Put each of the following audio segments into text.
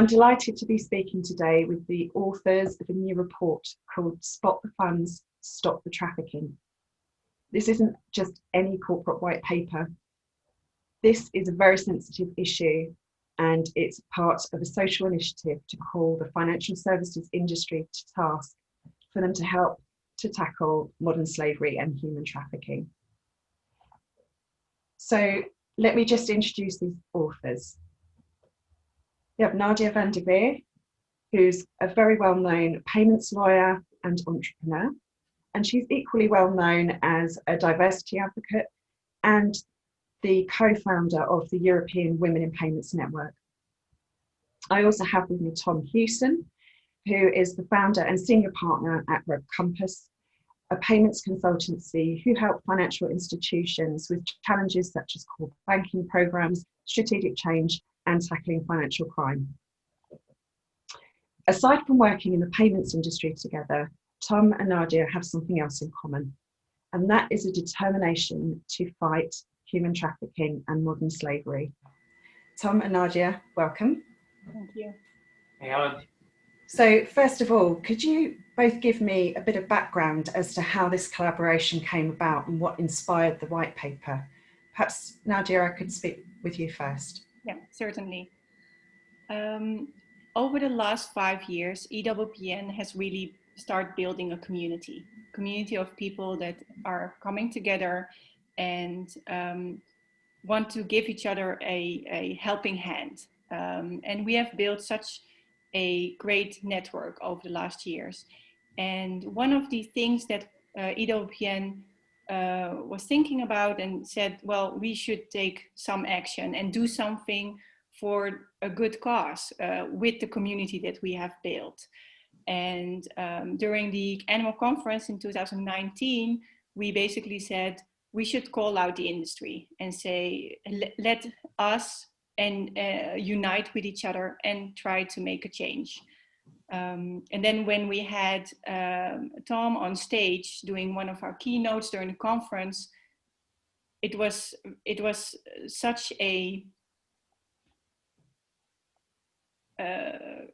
I'm delighted to be speaking today with the authors of a new report called Spot the Funds, Stop the Trafficking. This isn't just any corporate white paper. This is a very sensitive issue, and it's part of a social initiative to call the financial services industry to task for them to help to tackle modern slavery and human trafficking. So let me just introduce these authors. We have Nadja van der Veer, who's a very well-known payments lawyer and entrepreneur, and she's equally well known as a diversity advocate and the co-founder of the European Women in Payments Network. I also have with me Tom Hewson, who is the founder and senior partner at RedCompass, a payments consultancy who help financial institutions with challenges such as core banking programs, strategic change, and tackling financial crime. Aside from working in the payments industry together, Tom and Nadja have something else in common, and that is a determination to fight human trafficking and modern slavery. Tom and Nadja, welcome. Thank you. Hey, Helen. So first of all, could you both give me a bit of background as to how this collaboration came about and what inspired the white paper? Perhaps, Nadja, I could speak with you first. Yeah, certainly. Over the last 5 years, EWPN has really started building a community of people that are coming together and want to give each other a helping hand. And we have built such a great network over the last years. And one of the things that EWPN was thinking about and said, well, we should take some action and do something for a good cause with the community that we have built. And during the annual conference in 2019, we basically said we should call out the industry and say, let us and unite with each other and try to make a change. And then when we had Tom on stage doing one of our keynotes during the conference, it was such a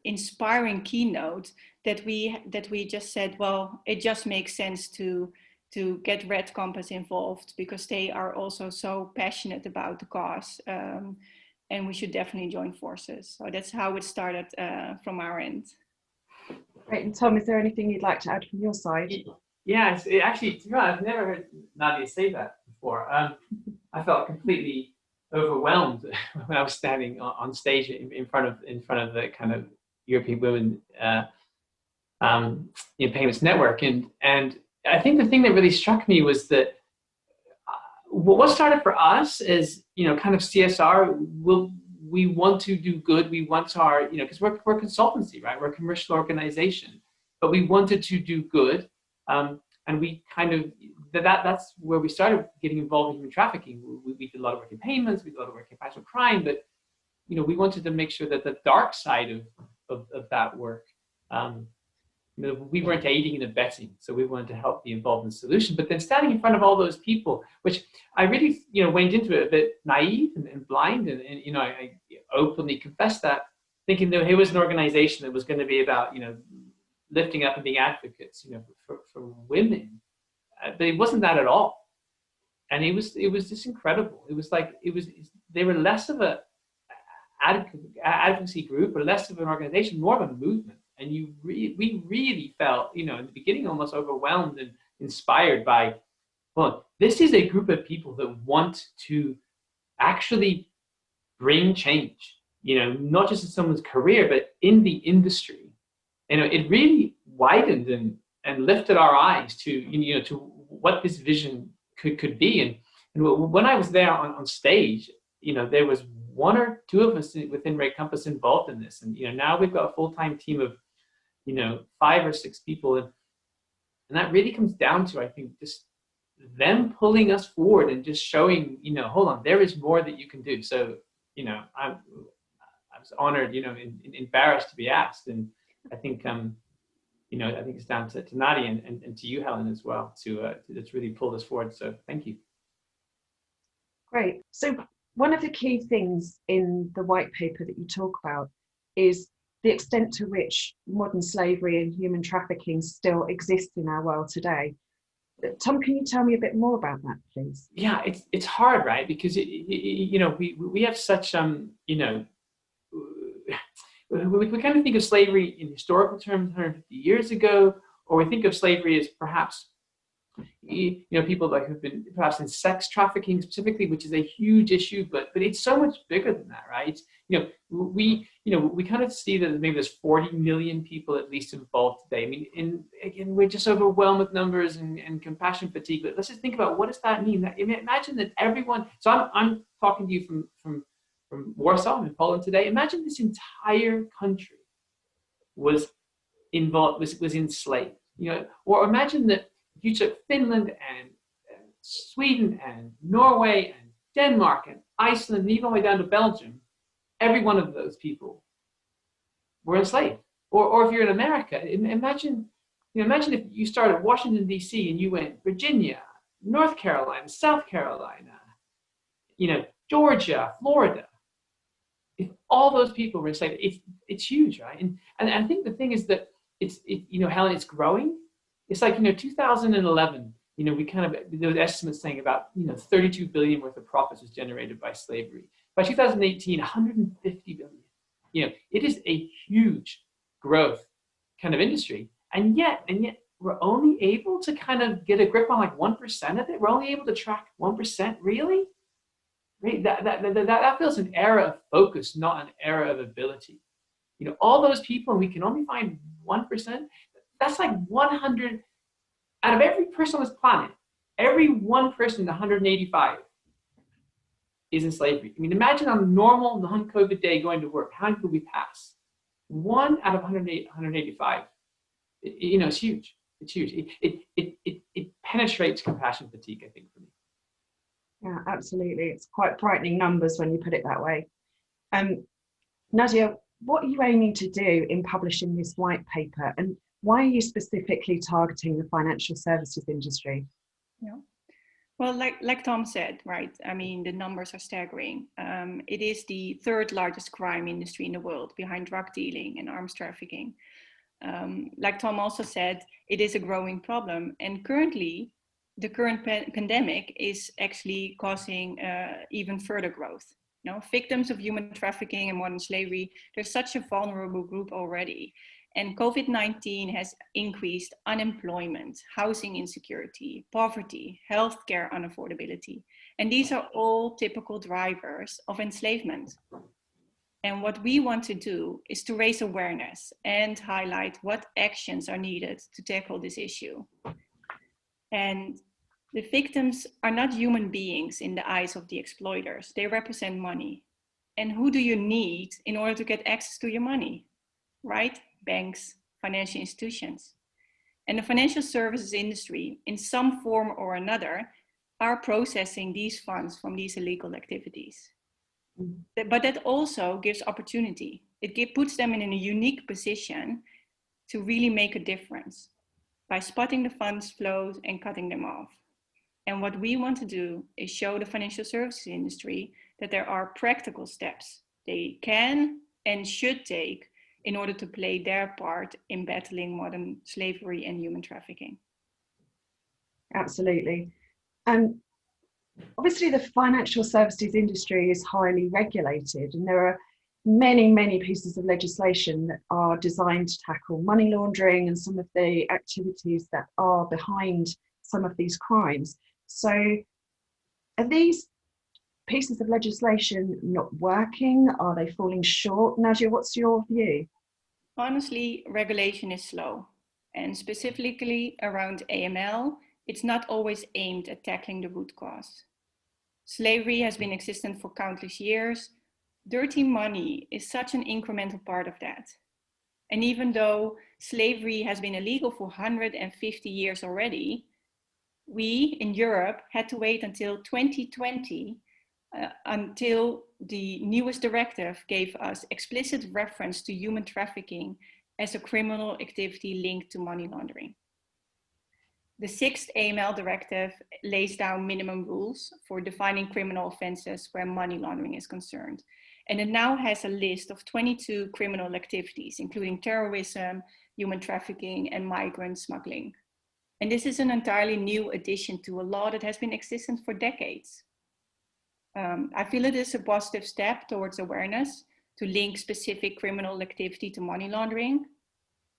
inspiring keynote that we just said, well, it just makes sense to get RedCompass involved because they are also so passionate about the cause, and we should definitely join forces. So that's how it started from our end. Great. And Tom, is there anything you'd like to add from your side? Yeah, actually, to be honest, I've never heard Nadja say that before. I felt completely overwhelmed when I was standing on stage in front of the kind of European Women in Payments Network, and I think the thing that really struck me was that what started for us is kind of CSR. We want to do good. We want our because we're a consultancy, right? We're a commercial organization, but we wanted to do good, and we kind of that's where we started getting involved in human trafficking. We did a lot of work in payments, we did a lot of work in financial crime, but we wanted to make sure that the dark side of that work, we weren't aiding and abetting, so we wanted to help be involved in the solution. But then standing in front of all those people, which I really went into it a bit naive and blind, and I openly confessed that, thinking that here was an organization that was going to be about lifting up and being advocates for women. But it wasn't that at all, and it was just incredible. They were less of a advocacy group or less of an organization, more of a movement. And we really felt in the beginning almost overwhelmed and inspired by, well, this is a group of people that want to actually bring change, not just in someone's career but in the industry. It really widened and lifted our eyes to to what this vision could be. And when I was there on stage, there was one or two of us within RedCompass involved in this, and now we've got a full-time team of 5 or 6 people, and that really comes down to, I think, just them pulling us forward and just showing hold on, there is more that you can do. So I was honored, embarrassed to be asked, and I think I think it's down to Nadja and to you, Helen, as well, to really pull this forward. So thank you. Great. So one of the key things in the white paper that you talk about is the extent to which modern slavery and human trafficking still exist in our world today. Tom, can you tell me a bit more about that, please? Yeah, it's hard, right? Because we have such we kind of think of slavery in historical terms 150 years ago, or we think of slavery as perhaps people like who've been perhaps in sex trafficking specifically, which is a huge issue, but it's so much bigger than that, right? We kind of see that maybe there's 40 million people at least involved today. I mean, again, we're just overwhelmed with numbers and compassion fatigue. But let's just think about, what does that mean? Imagine that everyone. So I'm talking to you from Warsaw in Poland today. Imagine this entire country was involved, was enslaved. Or imagine that you took Finland and Sweden and Norway and Denmark and Iceland and even all the way down to Belgium. Every one of those people were enslaved. Or if you're in America, imagine if you started Washington, D.C. and you went Virginia, North Carolina, South Carolina, Georgia, Florida. If all those people were enslaved, it's huge, right? And I think the thing is that Helen, it's growing. It's like 2011. We kind of, there was estimates saying about 32 billion worth of profits was generated by slavery. By 2018, 150 billion. It is a huge growth kind of industry, and yet we're only able to kind of get a grip on like 1% of it. We're only able to track 1%. Really? Right? That feels an era of focus, not an era of ability. All those people, and we can only find 1%. That's like 100 out of every person on this planet. Every one person in 185 is in slavery. I mean, imagine on a normal non-COVID day going to work, how many could we pass? 1 out of 185. It's huge. It's huge. It penetrates compassion fatigue, I think, for me. Yeah, absolutely. It's quite frightening numbers when you put it that way. Nadja, what are you aiming to do in publishing this white paper, and why are you specifically targeting the financial services industry? Yeah. Well, like Tom said, right? I mean, the numbers are staggering. It is the third largest crime industry in the world, behind drug dealing and arms trafficking. Like Tom also said, it is a growing problem. And currently, the current pandemic is actually causing even further growth. Victims of human trafficking and modern slavery, they're such a vulnerable group already. And COVID-19 has increased unemployment, housing insecurity, poverty, healthcare unaffordability. And these are all typical drivers of enslavement. And what we want to do is to raise awareness and highlight what actions are needed to tackle this issue. And the victims are not human beings in the eyes of the exploiters. They represent money. And who do you need in order to get access to your money, right? Banks, financial institutions. And the financial services industry, in some form or another, are processing these funds from these illegal activities. But that also gives opportunity. It puts them in a unique position to really make a difference by spotting the funds flows and cutting them off. And what we want to do is show the financial services industry that there are practical steps they can and should take in order to play their part in battling modern slavery and human trafficking. Absolutely. Obviously, the financial services industry is highly regulated, and there are many, many pieces of legislation that are designed to tackle money laundering and some of the activities that are behind some of these crimes. So are these pieces of legislation not working? Are they falling short? Nadja, what's your view? Honestly, regulation is slow, and specifically around AML, it's not always aimed at tackling the root cause. Slavery has been existent for countless years. Dirty money is such an incremental part of that. And even though slavery has been illegal for 150 years already, we in Europe had to wait until 2020 until the newest directive gave us explicit reference to human trafficking as a criminal activity linked to money laundering. The sixth AML directive lays down minimum rules for defining criminal offenses where money laundering is concerned. And it now has a list of 22 criminal activities, including terrorism, human trafficking, and migrant smuggling. And this is an entirely new addition to a law that has been existent for decades. I feel it is a positive step towards awareness to link specific criminal activity to money laundering.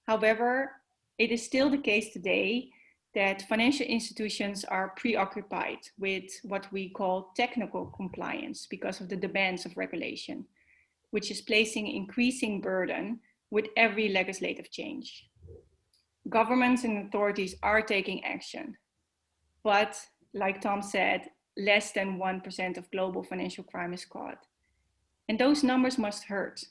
However, it is still the case today that financial institutions are preoccupied with what we call technical compliance because of the demands of regulation, which is placing increasing burden with every legislative change. Governments and authorities are taking action, but like Tom said, less than 1% of global financial crime is caught. And those numbers must hurt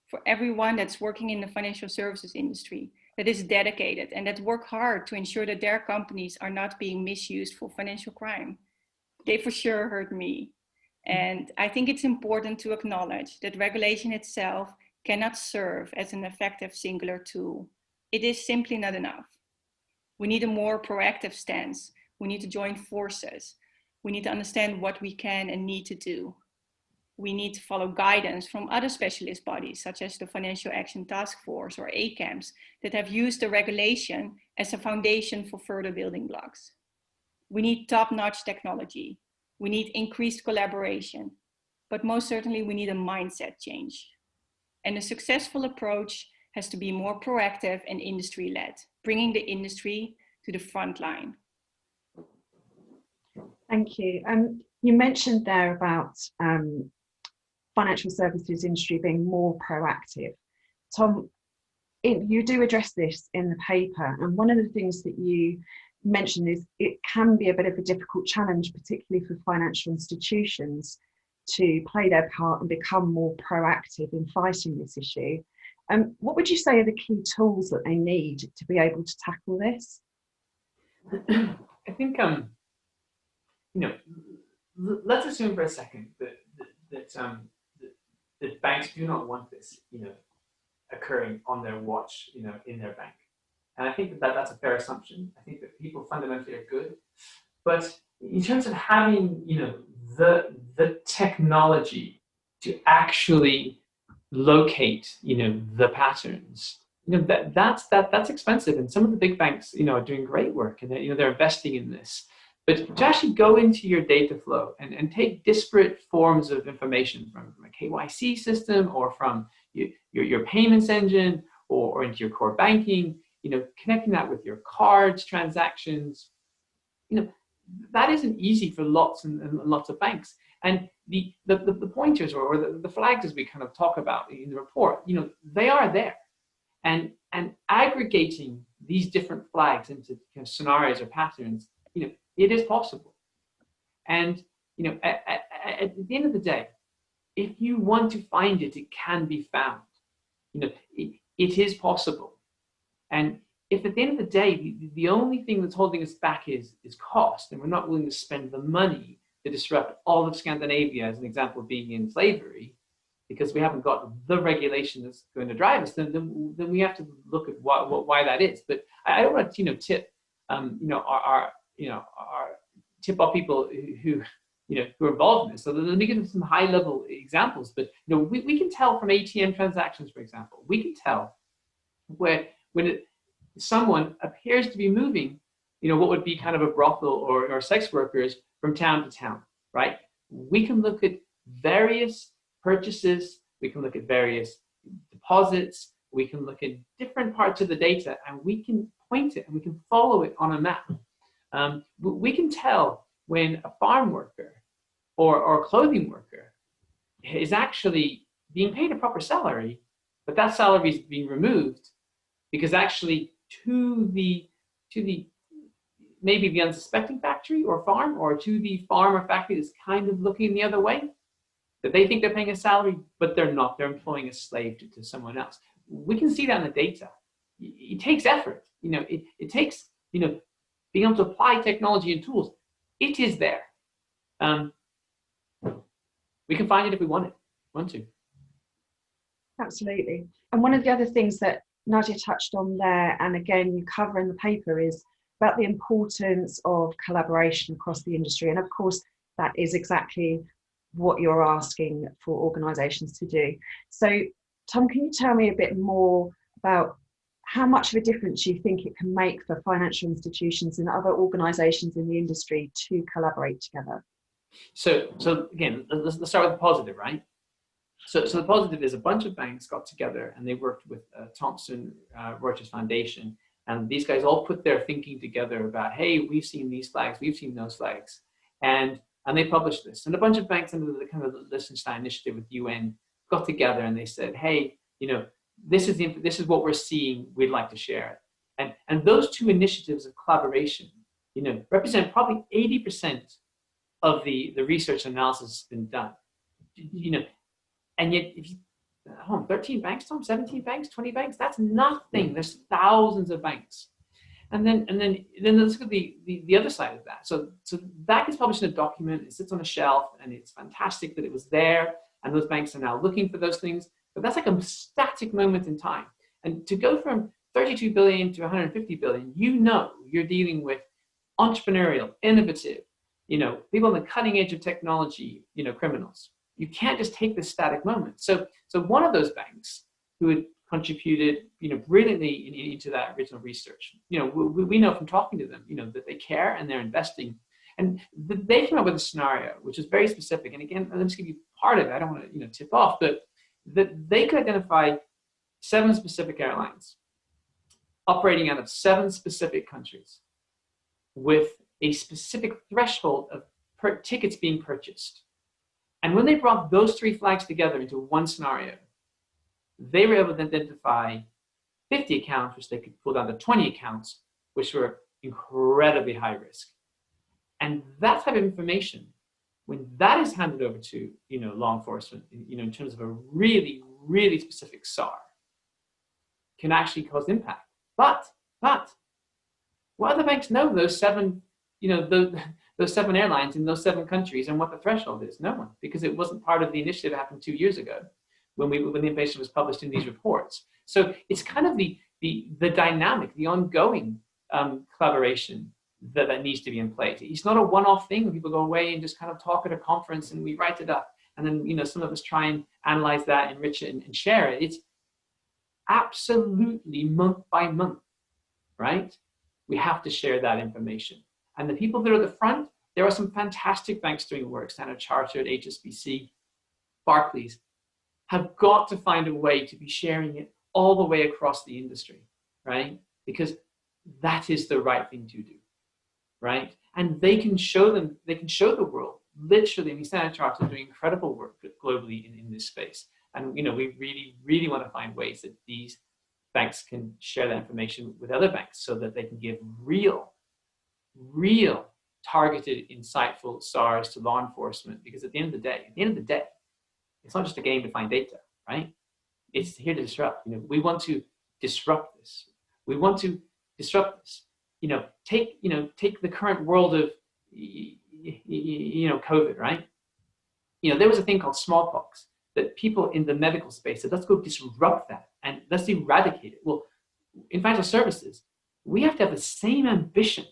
for everyone that's working in the financial services industry, that is dedicated and that work hard to ensure that their companies are not being misused for financial crime. They for sure hurt me. And I think it's important to acknowledge that regulation itself cannot serve as an effective singular tool. It is simply not enough. We need a more proactive stance. We need to join forces. We need to understand what we can and need to do. We need to follow guidance from other specialist bodies, such as the Financial Action Task Force or ACAMS, that have used the regulation as a foundation for further building blocks. We need top-notch technology. We need increased collaboration, but most certainly we need a mindset change. And a successful approach has to be more proactive and industry-led, bringing the industry to the front line. Thank you. You mentioned there about financial services industry being more proactive. Tom, you do address this in the paper, and one of the things that you mentioned is it can be a bit of a difficult challenge, particularly for financial institutions, to play their part and become more proactive in fighting this issue. What would you say are the key tools that they need to be able to tackle this? I think, let's assume for a second that banks do not want this, occurring on their watch, in their bank. And I think that's a fair assumption. I think that people fundamentally are good. But in terms of having, the technology to actually locate, the patterns, that's expensive. And some of the big banks, are doing great work, and they're investing in this. But to actually go into your data flow and take disparate forms of information from a KYC system or from your payments engine or into your core banking, connecting that with your cards, transactions, that isn't easy for lots and lots of banks. And the pointers or the flags, as we kind of talk about in the report, they are there. And aggregating these different flags into scenarios or patterns, it is possible. And, at the end of the day, if you want to find it, it can be found. It is possible. And if at the end of the day, the only thing that's holding us back is cost, and we're not willing to spend the money to disrupt all of Scandinavia, as an example of being in slavery, because we haven't got the regulation that's going to drive us, then we have to look at why that is. But I don't want to, tip, tip off people who are involved in this. So let me give them some high-level examples. But we can tell from ATM transactions, for example, we can tell when someone appears to be moving, what would be kind of a brothel or sex workers from town to town, right? We can look at various purchases. We can look at various deposits. We can look at different parts of the data, and we can point it and we can follow it on a map. We can tell when a farm worker or a clothing worker is actually being paid a proper salary, but that salary is being removed because actually to the maybe the unsuspecting factory or farm, or to the farm or factory that's kind of looking the other way, that they think they're paying a salary, but they're not. They're employing a slave to someone else. We can see that in the data. It takes effort. It takes being able to apply technology and tools. It is there. We can find it if we want to. Absolutely. And one of the other things that Nadja touched on there, and again you cover in the paper, is about the importance of collaboration across the industry. And of course, that is exactly what you're asking for organisations to do. So, Tom, can you tell me a bit more about how much of a difference you think it can make for financial institutions and other organisations in the industry to collaborate together? So again, let's start with the positive, right? So the positive is a bunch of banks got together and they worked with Thomson Reuters Foundation, and these guys all put their thinking together about, hey, we've seen these flags, we've seen those flags, and they published this. And a bunch of banks under the kind of the Liechtenstein initiative with UN got together and they said, hey, this is what we're seeing, we'd like to share it. And those two initiatives of collaboration, represent probably 80% of the research analysis that's been done. And yet, if you 13 banks, Tom, 17 banks, 20 banks, that's nothing. There's thousands of banks. And then let's look at the other side of that. So that gets published in a document, it sits on a shelf, and it's fantastic that it was there, and those banks are now looking for those things. But that's like a static moment in time. And to go from 32 billion to 150 billion, you're dealing with entrepreneurial, innovative, people on the cutting edge of technology, criminals. You can't just take this static moment. So one of those banks who had contributed, brilliantly into that original research, we know from talking to them, that they care and they're investing. And they came up with a scenario which is very specific. And again, let me just give you part of it. I don't want to, tip off, but that they could identify 7 specific airlines operating out of 7 specific countries with a specific threshold of tickets being purchased. And when they brought those 3 flags together into one scenario, they were able to identify 50 accounts, which they could pull down to 20 accounts, which were incredibly high risk. And that type of information, when that is handed over to law enforcement, in terms of a really, really specific SAR, can actually cause impact. But what other banks know those 7, those 7 airlines in those 7 countries and what the threshold is? No one, because it wasn't part of the initiative that happened 2 years ago when the information was published in these reports. So it's kind of the dynamic, the ongoing collaboration that needs to be in place. It's not a one-off thing when people go away and just kind of talk at a conference and we write it up. And then, some of us try and analyze that, enrich it, and share it. It's absolutely month by month, right? We have to share that information. And the people that are at the front, there are some fantastic banks doing work, Standard Chartered, HSBC, Barclays, have got to find a way to be sharing it all the way across the industry, right? Because that is the right thing to do, right? And they can show the world, literally, Standard Chartered are doing incredible work globally in this space. And we really, really want to find ways that these banks can share that information with other banks so that they can give real targeted, insightful SARs to law enforcement. Because at the end of the day, it's not just a game to find data, right? It's here to disrupt. We want to disrupt this. We want to disrupt this. Take the current world of COVID, right? There was a thing called smallpox that people in the medical space said, let's go disrupt that and let's eradicate it. Well, in financial services, we have to have the same ambition,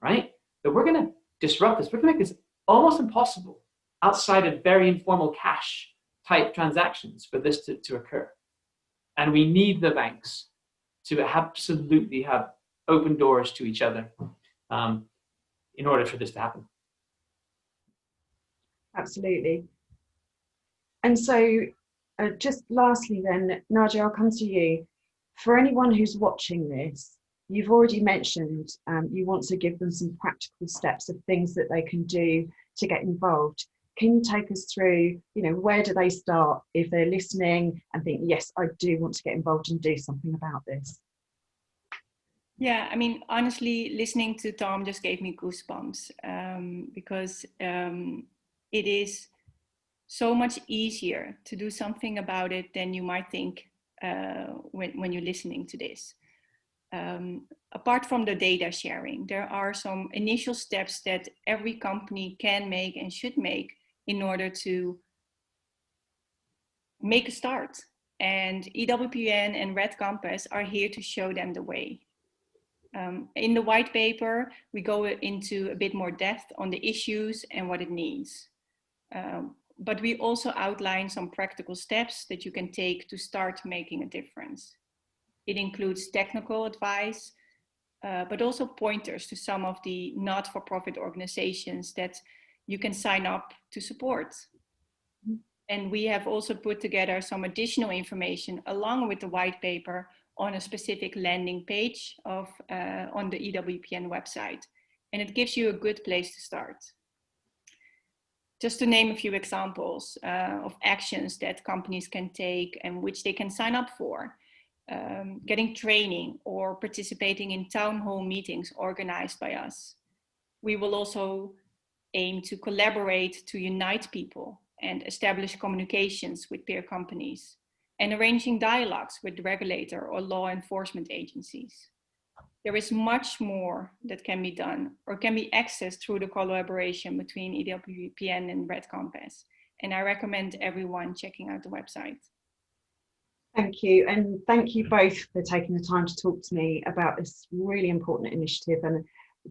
right? That we're going to disrupt this. We're going to make this almost impossible outside of very informal cash type transactions for this to occur. And we need the banks to absolutely have open doors to each other in order for this to happen. Absolutely. And so just lastly then, Nadja, I'll come to you. For anyone who's watching this, you've already mentioned you want to give them some practical steps of things that they can do to get involved. Can you take us through, where do they start if they're listening and think, yes, I do want to get involved and do something about this? Yeah, honestly, listening to Tom just gave me goosebumps because it is so much easier to do something about it than you might think when you're listening to this. Apart from the data sharing, there are some initial steps that every company can make and should make in order to make a start. And EWPN and RedCompass are here to show them the way. In the white paper, we go into a bit more depth on the issues and what it needs. but we also outline some practical steps that you can take to start making a difference. It includes technical advice, but also pointers to some of the not-for-profit organizations that you can sign up to support. And we have also put together some additional information along with the white paper on a specific landing page on the EWPN website. And it gives you a good place to start. Just to name a few examples of actions that companies can take and which they can sign up for. Getting training or participating in town hall meetings organized by us. We will also aim to collaborate to unite people and establish communications with peer companies and arranging dialogues with the regulator or law enforcement agencies. There is much more that can be done or can be accessed through the collaboration between EWPN and RedCompass. And I recommend everyone checking out the website. Thank you. And thank you both for taking the time to talk to me about this really important initiative, and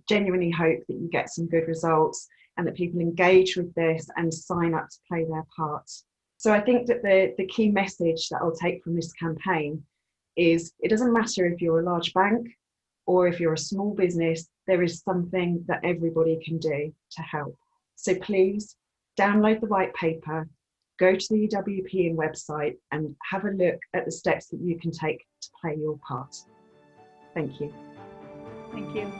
genuinely hope that you get some good results and that people engage with this and sign up to play their part. So I think that the key message that I'll take from this campaign is it doesn't matter if you're a large bank or if you're a small business, there is something that everybody can do to help. So please download the white paper, go to the EWPN website and have a look at the steps that you can take to play your part. Thank you. Thank you.